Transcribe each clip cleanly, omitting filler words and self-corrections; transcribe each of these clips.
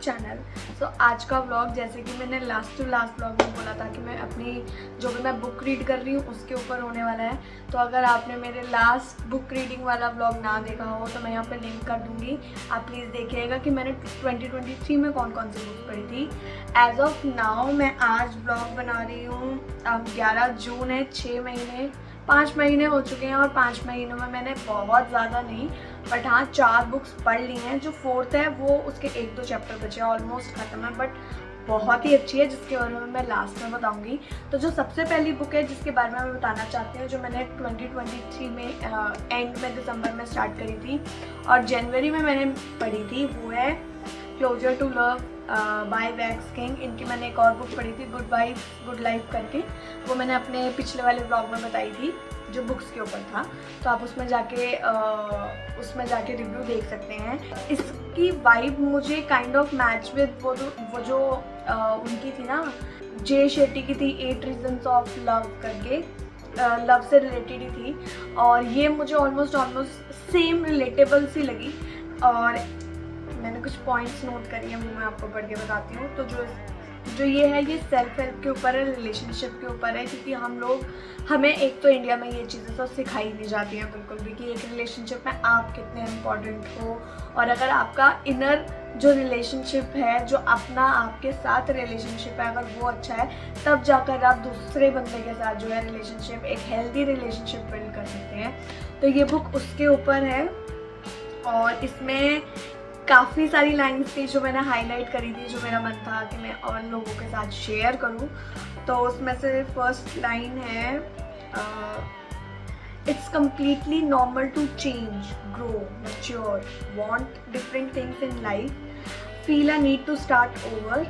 Channel. सो आज का vlog, जैसे कि मैंने लास्ट व्लॉग में बोला था कि मैं अपनी जो भी मैं बुक रीड कर रही हूँ उसके ऊपर होने वाला है। तो अगर आपने मेरे लास्ट बुक रीडिंग वाला व्लॉग ना देखा हो तो मैं यहाँ पे लिंक कर दूँगी, आप प्लीज़ देखिएगा कि मैंने 2023 में कौन कौन सी बुक पढ़ी थी। एज ऑफ नाउ मैं आज व्लॉग बना रही हूँ, अब 11 जून है, 5 महीने हो चुके हैं और 5 महीनों में मैंने बहुत ज़्यादा नहीं बट हाँ 4 बुक्स पढ़ ली हैं। जो 4th है वो उसके 1-2 चैप्टर बचे हैं, ऑलमोस्ट ख़त्म है, बट बहुत ही अच्छी है जिसके बारे में मैं लास्ट में बताऊंगी। तो जो सबसे पहली बुक है जिसके बारे में मैं बताना चाहती हूँ, जो मैंने 2023 में एंड में दिसंबर में स्टार्ट करी थी और जनवरी में मैंने पढ़ी थी, वो है closer to love by Vex King. इनकी मैंने एक और बुक पढ़ी थी, गुड वाइफ गुड लाइफ करके, वो मैंने अपने पिछले वाले ब्लॉग में बताई थी जो बुक्स के ऊपर था, तो आप उसमें जाके रिव्यू देख सकते हैं। इसकी वाइब मुझे काइंड ऑफ मैच विद वो जो उनकी थी ना, जे शेट्टी की थी 8 रीजन्स ऑफ लव करके, लव से रिलेटेड ही थी और ये मुझे ऑलमोस्ट सेम रिलेटेबल सी लगी। और मैंने कुछ पॉइंट्स नोट करी हैं, वो मैं आपको पढ़ के बताती हूँ। तो जो ये है, ये सेल्फ हेल्प के ऊपर है, रिलेशनशिप के ऊपर है, क्योंकि हमें एक तो इंडिया में ये चीज़ें तो सिखाई नहीं जाती हैं बिल्कुल भी कि एक रिलेशनशिप में आप कितने इम्पोर्टेंट हो, और अगर आपका इनर जो रिलेशनशिप है, जो अपना आपके साथ रिलेशनशिप है, अगर वो अच्छा है तब जाकर आप दूसरे बंदे के साथ जो है रिलेशनशिप, एक हेल्दी रिलेशनशिप बिल्ड कर सकते हैं। तो ये बुक उसके ऊपर है और इसमें काफ़ी सारी लाइन्स थी जो मैंने हाईलाइट करी थी, जो मेरा मन था कि मैं और लोगों के साथ शेयर करूं। तो उसमें से फर्स्ट लाइन है, it's completely normal to change, grow, mature, want different things in life, feel a need to start over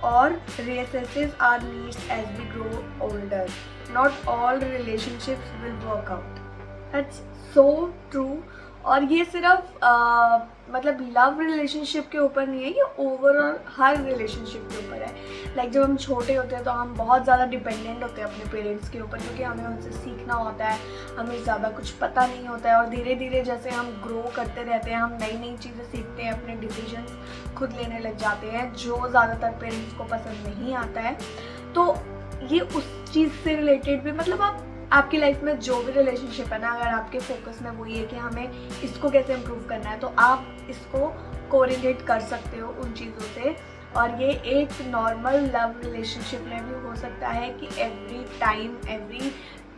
और reassesses our needs as we grow older. Not all relationships will work out. That's so true. और ये सिर्फ मतलब love relationship के ऊपर नहीं है, ये ओवरऑल हर रिलेशनशिप के ऊपर है। लाइक जब हम छोटे होते हैं तो हम बहुत ज़्यादा डिपेंडेंट होते हैं अपने पेरेंट्स के ऊपर, क्योंकि हमें उनसे सीखना होता है, हमें ज़्यादा कुछ पता नहीं होता है। और धीरे धीरे जैसे हम ग्रो करते रहते हैं, हम नई नई चीज़ें सीखते हैं, अपने डिसीजंस खुद लेने लग जाते हैं, जो ज़्यादातर पेरेंट्स को पसंद नहीं आता है। तो ये उस चीज़ से रिलेटेड भी, मतलब आपकी लाइफ में जो भी रिलेशनशिप है ना, अगर आपके फोकस में वही है कि हमें इसको कैसे इम्प्रूव करना है, तो आप इसको कोरिलेट कर सकते हो उन चीज़ों से। और ये एक नॉर्मल लव रिलेशनशिप में भी हो सकता है कि every time, every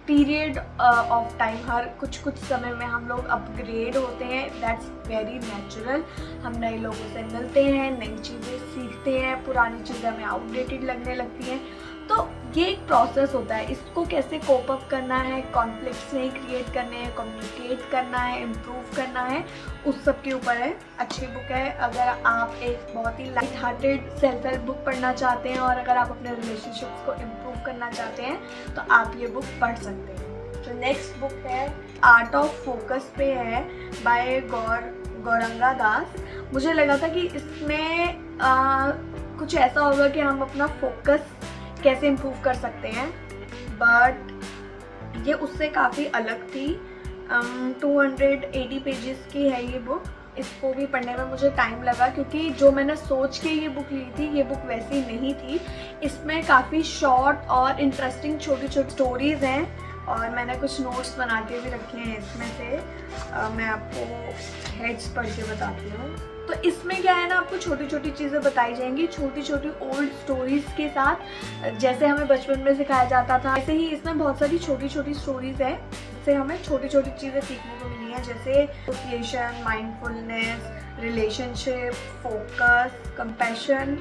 period of time, हर कुछ समय में हम लोग अपग्रेड होते हैं। That's very natural. हम नए लोगों से मिलते हैं, नई चीज़ें सीखते हैं, पुरानी चीज़ें हमें आउटडेटेड लगने लगती हैं। तो ये एक प्रोसेस होता है, इसको कैसे कोप अप करना है, कॉन्फ्लिक्ट्स नहीं क्रिएट करने हैं, कम्युनिकेट करना है, इम्प्रूव करना है, उस सब के ऊपर है। अच्छी बुक है। अगर आप एक बहुत ही light hearted self help book पढ़ना चाहते हैं और अगर आप अपने रिलेशनशिप्स को इम्प्रूव करना चाहते हैं तो आप ये बुक पढ़ सकते हैं। जो नेक्स्ट बुक है, आर्ट ऑफ फोकस पे है, बाय गौरंगा दास। मुझे लगा था कि इसमें कुछ ऐसा होगा कि हम अपना फोकस कैसे इम्प्रूव कर सकते हैं, बट ये उससे काफ़ी अलग थी। 280 पेजेस की है ये बुक। इसको भी पढ़ने में मुझे टाइम लगा, क्योंकि जो मैंने सोच के ये बुक ली थी, ये बुक वैसी नहीं थी। इसमें काफ़ी शॉर्ट और इंटरेस्टिंग छोटी छोटी स्टोरीज़ हैं और मैंने कुछ नोट्स बना के भी रखे हैं इसमें से। मैं आपको हेड्स पढ़ के बताती हूँ। तो इसमें क्या है ना, आपको छोटी छोटी चीज़ें बताई जाएंगी, छोटी छोटी ओल्ड स्टोरीज़ के साथ, जैसे हमें बचपन में सिखाया जाता था, ऐसे ही इसमें बहुत सारी छोटी छोटी स्टोरीज़ हैं जिससे हमें छोटी छोटी चीज़ें सीखने को मिली हैं, जैसे association, mindfulness, relationship, focus, compassion,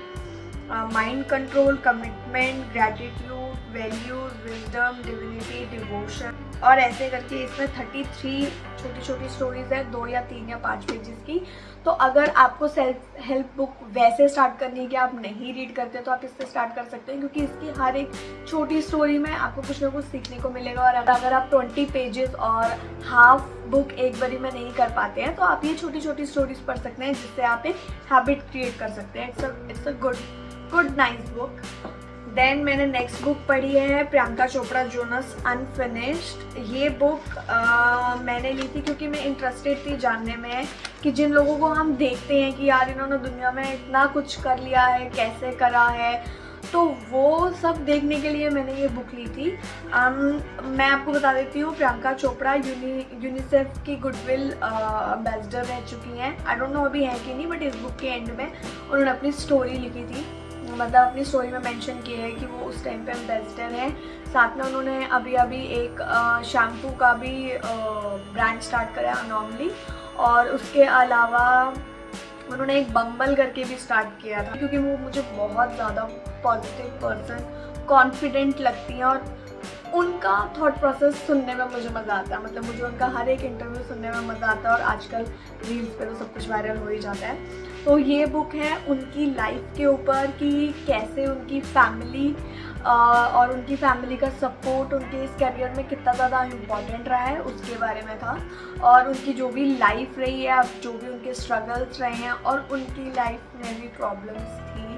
mind control, commitment, gratitude, values, wisdom, divinity, devotion, और ऐसे करके इसमें 33 छोटी छोटी स्टोरीज है, 2 या 3 या 5 पेजेस की। तो अगर आपको सेल्फ हेल्प बुक वैसे स्टार्ट करनी है कि आप नहीं रीड करते, तो आप इससे स्टार्ट कर सकते हैं, क्योंकि इसकी हर एक छोटी स्टोरी में आपको कुछ ना कुछ सीखने को मिलेगा। और अगर आप 20 पेजेस और हाफ बुक एक बारी में नहीं कर पाते हैं, तो आप ये छोटी छोटी स्टोरीज पढ़ सकते हैं, जिससे आप एक हैबिट क्रिएट कर सकते हैं। It's a good nice book. Then मैंने नेक्स्ट बुक पढ़ी है प्रियंका चोपड़ा जोनस अनफिनिश्ड। ये बुक मैंने ली थी क्योंकि मैं इंटरेस्टेड थी जानने में कि जिन लोगों को हम देखते हैं कि यार इन्होंने दुनिया में इतना कुछ कर लिया है, कैसे करा है, तो वो सब देखने के लिए मैंने ये बुक ली थी। मैं आपको बता देती हूँ, प्रियंका चोपड़ा यूनिसेफ की गुडविल एम्बेसडर रह चुकी हैं। आई डोंट नो अभी है कि नहीं, बट इस बुक के एंड में उन्होंने अपनी स्टोरी लिखी थी, मतलब अपनी स्टोरी में मेंशन किया है कि वो उस टाइम पे एम्बेसडर हैं। साथ में उन्होंने अभी एक शैम्पू का भी ब्रांड स्टार्ट करा है अनोमली, और उसके अलावा उन्होंने एक बम्बल करके भी स्टार्ट किया था, क्योंकि वो मुझे बहुत ज़्यादा पॉजिटिव पर्सन, कॉन्फिडेंट लगती हैं और उनका थॉट प्रोसेस सुनने में मुझे मज़ा आता है। मतलब मुझे उनका हर एक इंटरव्यू सुनने में मज़ा आता है, और आजकल रील्स पे तो सब कुछ वायरल हो ही जाता है। तो ये बुक है उनकी लाइफ के ऊपर कि कैसे उनकी फैमिली और उनकी फैमिली का सपोर्ट उनके इस करियर में कितना ज़्यादा इम्पॉर्टेंट रहा है, उसके बारे में था। और उनकी जो भी लाइफ रही है, अब जो भी उनके स्ट्रगल्स रहे हैं, और उनकी लाइफ में भी प्रॉब्लम्स थी,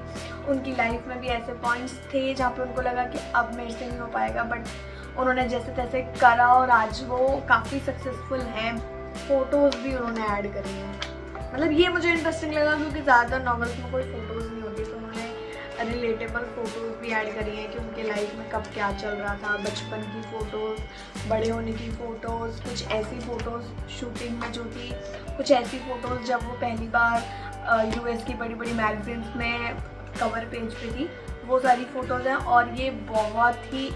उनकी लाइफ में भी ऐसे पॉइंट्स थे जहाँ पे उनको लगा कि अब मेरे से नहीं हो पाएगा, बट उन्होंने जैसे तैसे करा और आज वो काफ़ी सक्सेसफुल हैं। फ़ोटोज़ भी उन्होंने ऐड करी हैं। मतलब ये मुझे इंटरेस्टिंग लगा क्योंकि ज़्यादातर नॉवेल्स में कोई फ़ोटोज़ नहीं होती, तो उन्होंने रिलेटेबल फ़ोटोज़ भी ऐड करी हैं कि उनके लाइफ में कब क्या चल रहा था, बचपन की फ़ोटोज़, बड़े होने की फ़ोटोज़, कुछ ऐसी फ़ोटोज़ शूटिंग में जो थी, कुछ ऐसी फ़ोटोज़ जब वो पहली बार यूएस की बड़ी बड़ी मैगजीन्स में कवर पेज पे थी, वो सारी फ़ोटोज़ हैं। और ये बहुत ही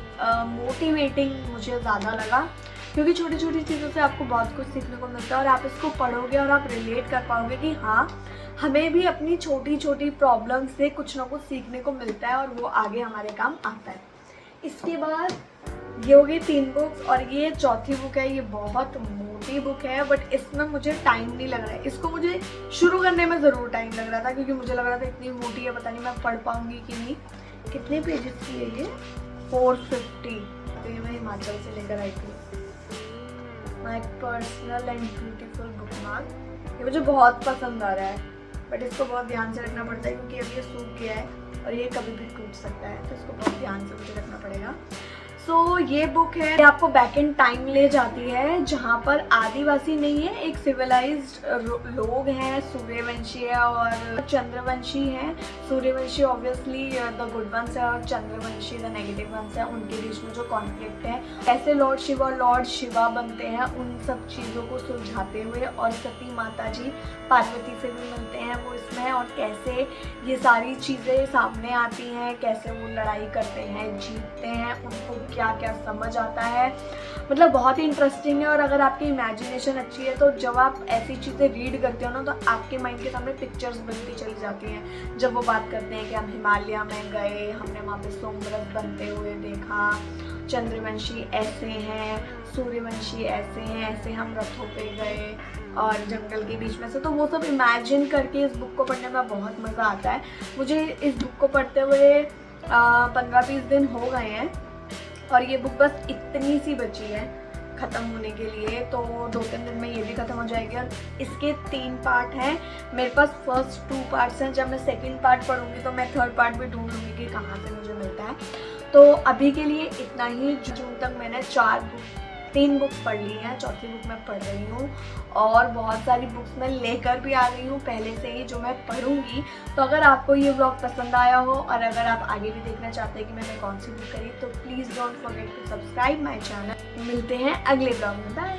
मोटिवेटिंग मुझे ज़्यादा लगा, क्योंकि छोटी छोटी चीज़ों से आपको बहुत कुछ सीखने को मिलता है, और आप इसको पढ़ोगे और आप रिलेट कर पाओगे कि हाँ, हमें भी अपनी छोटी छोटी प्रॉब्लम से कुछ ना कुछ सीखने को मिलता है, और वो आगे हमारे काम आता है। इसके बाद ये हो गई 3 बुक्स, और ये चौथी बुक है। ये बहुत मोटी बुक है, बट इसमें मुझे टाइम नहीं लग रहा है। इसको मुझे शुरू करने में ज़रूर टाइम लग रहा था, क्योंकि मुझे लग रहा था इतनी मोटी है, पता नहीं मैं पढ़ पाऊँगी कि नहीं। कितने पेजेस की है ये? 450। तो ये मैं हिमाचल से लेकर आई थी। My personal and beautiful book mark. ये मुझे बहुत पसंद आ रहा है, बट इसको बहुत ध्यान से रखना पड़ता है, क्योंकि अभी ये सूख गया है और ये कभी भी टूट सकता है, तो इसको बहुत ध्यान से मुझे रखना पड़ेगा। सो ये बुक है, ये आपको बैक इन टाइम ले जाती है, जहाँ पर आदिवासी नहीं है, एक सिविलाइज्ड लोग हैं, सूर्यवंशी है और चंद्रवंशी हैं। सूर्यवंशी ऑब्वियसली द गुड वंस है, और चंद्रवंशी द नेगेटिव वंस है। उनके बीच में जो कॉन्फ्लिक्ट है, कैसे लॉर्ड शिव और लॉर्ड शिवा बनते हैं, उन सब चीज़ों को सुलझाते हुए, और सती माता जी पार्वती से भी मिलते हैं वो इसमें, और कैसे ये सारी चीज़ें सामने आती हैं, कैसे वो लड़ाई करते हैं, जीतते हैं, उनको क्या क्या समझ आता है। मतलब बहुत ही इंटरेस्टिंग है। और अगर आपकी इमेजिनेशन अच्छी है, तो जब आप ऐसी चीज़ें रीड करते हो ना, तो आपके माइंड के सामने पिक्चर्स बनती चली जाती हैं। जब वो बात करते हैं कि हम हिमालय में गए, हमने वहाँ पे सोमरस बनते हुए देखा, चंद्रवंशी ऐसे हैं, सूर्यवंशी ऐसे हैं, ऐसे हम रथों पे गए और जंगल के बीच में से, तो वो सब इमेजिन करके इस बुक को पढ़ने में बहुत मज़ा आता है। मुझे इस बुक को पढ़ते हुए 15-20 दिन हो गए हैं, और ये बुक बस इतनी सी बची है ख़त्म होने के लिए, तो 2-3 दिन में ये भी ख़त्म हो जाएगी। और इसके 3 पार्ट हैं, मेरे पास फर्स्ट 2 पार्ट्स हैं। जब मैं सेकंड पार्ट पढ़ूंगी तो मैं थर्ड पार्ट भी ढूंढ लूँगी कि कहाँ से मुझे मिलता है। तो अभी के लिए इतना ही। जून तक मैंने 3 बुक्स पढ़ ली हैं, चौथी बुक मैं पढ़ रही हूँ, और बहुत सारी बुक्स मैं लेकर भी आ गई हूँ पहले से ही, जो मैं पढ़ूंगी। तो अगर आपको ये व्लॉग पसंद आया हो, और अगर आप आगे भी देखना चाहते हैं कि मैंने कौन सी बुक करी, तो please don't forget to subscribe my channel. मिलते हैं अगले व्लॉग में, बाय।